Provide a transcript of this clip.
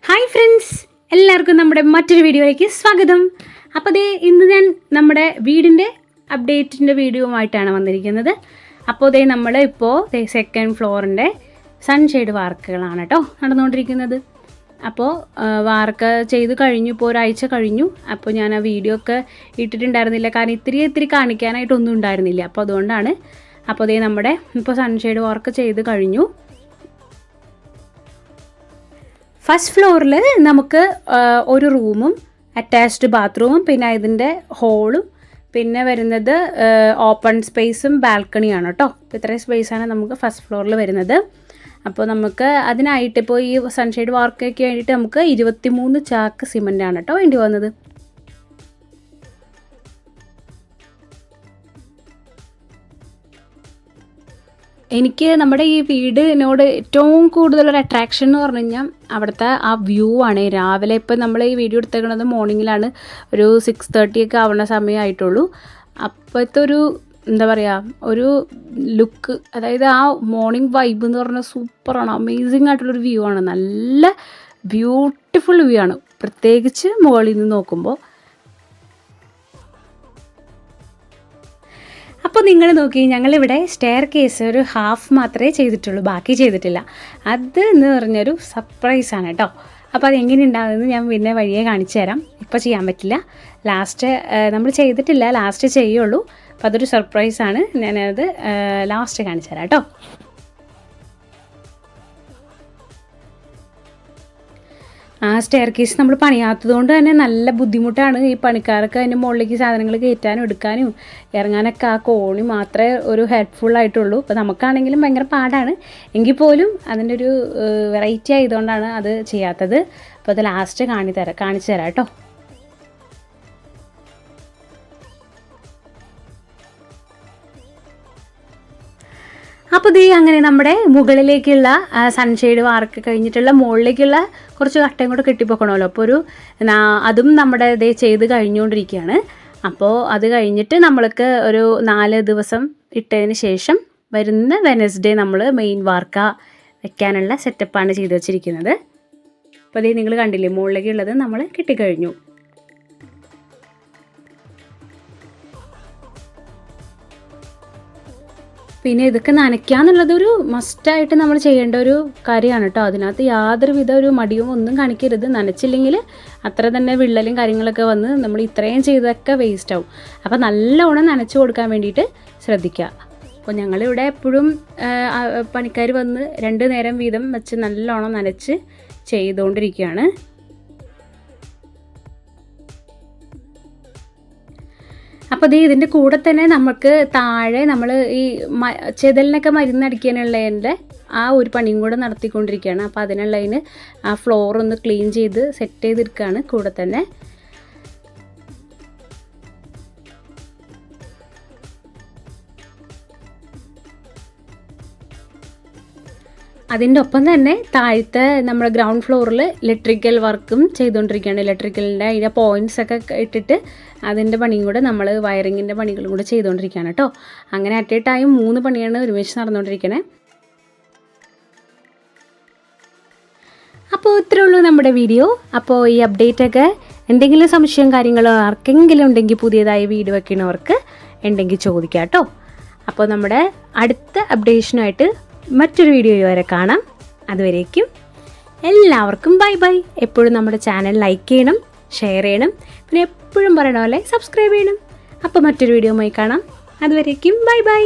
Hi friends, എല്ലാവർക്കും നമ്മുടെ മറ്റൊരു വീഡിയോയിലേക്ക് സ്വാഗതം. അപ്പോൾ ഇന്ന് ഞാൻ നമ്മുടെ വീടിൻ്റെ അപ്ഡേറ്റിൻ്റെ വീഡിയോയുമായിട്ടാണ് വന്നിരിക്കുന്നത്. അപ്പോൾ നമ്മൾ ഇപ്പോൾ സെക്കൻഡ് ഫ്ലോറിൻ്റെ സൺഷെയ്ഡ് വാർക്കുകളാണ് കേട്ടോ നടന്നുകൊണ്ടിരിക്കുന്നത്. അപ്പോൾ വാർക്ക് ചെയ്ത് കഴിഞ്ഞു, ഇപ്പോൾ ഒരാഴ്ച കഴിഞ്ഞു. അപ്പോൾ ഞാൻ ആ വീഡിയോ ഒക്കെ ഇട്ടിട്ടുണ്ടായിരുന്നില്ല, കാരണം ഇത്തിരി കാണിക്കാനായിട്ടൊന്നും ഉണ്ടായിരുന്നില്ല. അപ്പോൾ അതുകൊണ്ടാണ്. അപ്പോൾ നമ്മുടെ ഇപ്പോൾ സൺഷെയ്ഡ് വർക്ക് ചെയ്ത് കഴിഞ്ഞു. ഫസ്റ്റ് ഫ്ലോറിൽ നമുക്ക് ഒരു റൂമും അറ്റാച്ച്ഡ് ബാത്റൂമും പിന്നെ ഇതിൻ്റെ ഹോളും പിന്നെ വരുന്നത് ഓപ്പൺ സ്പേസും ബാൽക്കണിയാണ് കേട്ടോ. ഇത്രയും സ്പേസാണ് നമുക്ക് ഫസ്റ്റ് ഫ്ലോറിൽ വരുന്നത്. അപ്പോൾ നമുക്ക് അതിനായിട്ട് ഇപ്പോൾ ഈ സൺഷെയ്ഡ് വർക്കൊക്കെ വേണ്ടിയിട്ട് നമുക്ക് 23 ചാക്ക് സിമൻ്റാണ് കേട്ടോ വേണ്ടി വന്നത്. എനിക്ക് നമ്മുടെ ഈ വീടിനോട് ഏറ്റവും കൂടുതലൊരു അട്രാക്ഷൻ എന്ന് പറഞ്ഞു കഴിഞ്ഞാൽ അവിടുത്തെ ആ വ്യൂ ആണ്. രാവിലെ ഇപ്പം നമ്മൾ ഈ വീഡിയോ എടുത്തേക്കുന്നത് മോർണിംഗിലാണ്, ഒരു 6:30 ഒക്കെ ആവുന്ന സമയമായിട്ടുള്ളൂ. അപ്പോഴത്തെ ഒരു എന്താ പറയുക, ഒരു ലുക്ക്, അതായത് ആ മോർണിംഗ് വൈബ് എന്ന് പറഞ്ഞാൽ സൂപ്പറാണ്, അമേസിങ് ആയിട്ടുള്ളൊരു വ്യൂ ആണ്. നല്ല ബ്യൂട്ടിഫുൾ വ്യൂ ആണ്, പ്രത്യേകിച്ച് മുകളിൽ നിന്ന് നോക്കുമ്പോൾ. അപ്പോൾ നിങ്ങൾ നോക്കി, ഞങ്ങളിവിടെ സ്റ്റെയർ കേസ് ഒരു ഹാഫ് മാത്രമേ ചെയ്തിട്ടുള്ളൂ, ബാക്കി ചെയ്തിട്ടില്ല. അത് എന്ന് പറഞ്ഞൊരു സർപ്രൈസാണ് കേട്ടോ. അപ്പോൾ അതെങ്ങനെ ഉണ്ടാകുമെന്ന് ഞാൻ പിന്നെ വഴിയെ കാണിച്ചു തരാം. ഇപ്പോൾ ചെയ്യാൻ പറ്റില്ല, ലാസ്റ്റ് നമ്മൾ ചെയ്തിട്ടില്ല, ലാസ്റ്റ് ചെയ്യുള്ളൂ. അപ്പോൾ അതൊരു സർപ്രൈസാണ്, ഞാനത് ലാസ്റ്റ് കാണിച്ചു തരാം കേട്ടോ. ആ സ്റ്റെയർ കേസ് നമ്മൾ പണിയാത്തത് കൊണ്ട് തന്നെ നല്ല ബുദ്ധിമുട്ടാണ്. ഈ പണിക്കാർക്ക് അതിൻ്റെ മുകളിലേക്ക് സാധനങ്ങൾ കയറ്റാനും എടുക്കാനും ഇറങ്ങാനൊക്കെ ആ കോണി മാത്രമേ ഒരു ഹെൽപ്ഫുള്ളായിട്ടുള്ളൂ. അപ്പോൾ നമുക്കാണെങ്കിലും ഭയങ്കര പാടാണ്. എങ്കിൽ പോലും അതിൻ്റെ ഒരു വെറൈറ്റി ആയതുകൊണ്ടാണ് അത് ചെയ്യാത്തത്. അപ്പോൾ അത് ലാസ്റ്റ് കാണിച്ചു തരാം കേട്ടോ. അപ്പോൾ അങ്ങനെ നമ്മുടെ മുകളിലേക്കുള്ള സൺഷെയ്ഡ് വാർക്ക് കഴിഞ്ഞിട്ടുള്ള മുകളിലേക്കുള്ള കുറച്ച് കട്ടയും കൂടെ കെട്ടിപ്പോക്കണമല്ലോ. അപ്പോൾ അതും നമ്മുടെ ചെയ്ത് കഴിഞ്ഞുകൊണ്ടിരിക്കുകയാണ്. അപ്പോൾ അത് കഴിഞ്ഞിട്ട് നമ്മൾക്ക് ഒരു 4 ദിവസം ഇട്ടതിന് ശേഷം വരുന്ന വെനസ്ഡേ നമ്മൾ മെയിൻ വാർക്ക വെക്കാനുള്ള സെറ്റപ്പാണ് ചെയ്ത് വെച്ചിരിക്കുന്നത്. അപ്പോൾ നിങ്ങൾ കണ്ടില്ലേ, മുകളിലേക്കുള്ളത് നമ്മൾ കെട്ടിക്കഴിഞ്ഞു. പിന്നെ ഇതൊക്കെ നനയ്ക്കാന്നുള്ളതൊരു മസ്റ്റായിട്ട് നമ്മൾ ചെയ്യേണ്ട ഒരു കാര്യമാണ് കേട്ടോ. അതിനകത്ത് യാതൊരുവിധ ഒരു മടിയും ഒന്നും കാണിക്കരുത്. നനച്ചില്ലെങ്കിൽ അത്ര തന്നെ വിള്ളലും കാര്യങ്ങളൊക്കെ വന്ന് നമ്മൾ ഇത്രയും ചെയ്തൊക്കെ വേസ്റ്റ് ആവും. അപ്പോൾ നല്ലോണം നനച്ച് കൊടുക്കാൻ വേണ്ടിയിട്ട് ശ്രദ്ധിക്കുക. അപ്പോൾ ഞങ്ങളിവിടെ എപ്പോഴും പണിക്കാർ വന്ന് 2 നേരം വീതം വെച്ച് നല്ലോണം നനച്ച് ചെയ്തുകൊണ്ടിരിക്കുകയാണ്. അപ്പോൾ ഇതിൻ്റെ കൂടെ തന്നെ നമുക്ക് താഴെ നമ്മൾ ഈ ചെതലിനൊക്കെ മരുന്നടിക്കാനുള്ളതിൻ്റെ ആ ഒരു പണിയും കൂടെ നടത്തിക്കൊണ്ടിരിക്കുകയാണ്. അപ്പോൾ അതിനുള്ളതിന് ആ ഫ്ലോർ ഒന്ന് ക്ലീൻ ചെയ്ത് സെറ്റ് ചെയ്തെടുക്കുകയാണ് കൂടെ തന്നെ. അതിൻ്റെ ഒപ്പം തന്നെ താഴത്തെ നമ്മുടെ ഗ്രൗണ്ട് ഫ്ലോറിൽ ഇലക്ട്രിക്കൽ വർക്കും ചെയ്തുകൊണ്ടിരിക്കുകയാണ്. ഇലക്ട്രിക്കലിൻ്റെ അതിൻ്റെ പോയിൻറ്റ്സൊക്കെ ഇട്ടിട്ട് അതിൻ്റെ പണിയും കൂടെ നമ്മൾ വയറിങ്ങിൻ്റെ പണികളും കൂടെ ചെയ്തുകൊണ്ടിരിക്കുകയാണ് കേട്ടോ. അങ്ങനെ അറ്റ് എ ടൈം 3 പണിയാണ് ഒരുമിച്ച് നടന്നുകൊണ്ടിരിക്കണേ. അപ്പോൾ ഇത്രേ ഉള്ളൂ നമ്മുടെ വീഡിയോ. അപ്പോൾ ഈ അപ്ഡേറ്റൊക്കെ എന്തെങ്കിലും സംശയം കാര്യങ്ങളോ ആർക്കെങ്കിലും ഉണ്ടെങ്കിൽ പുതിയതായി വീഡിയോ വെക്കണവർക്ക് ഉണ്ടെങ്കിൽ ചോദിക്കാം കേട്ടോ. അപ്പോൾ നമ്മുടെ അടുത്ത അപ്ഡേഷനുമായിട്ട് മറ്റൊരു വീഡിയോ വരെ കാണാം. അതുവരേക്കും എല്ലാവർക്കും ബൈ ബൈ. എപ്പോഴും നമ്മുടെ ചാനൽ ലൈക്ക് ചെയ്യണം, ഷെയർ ചെയ്യണം, പിന്നെ എപ്പോഴും പറയണ പോലെ സബ്സ്ക്രൈബ് ചെയ്യണം. അപ്പോൾ മറ്റൊരു വീഡിയോയുമായി കാണാം. അതുവരേക്കും ബൈ ബൈ.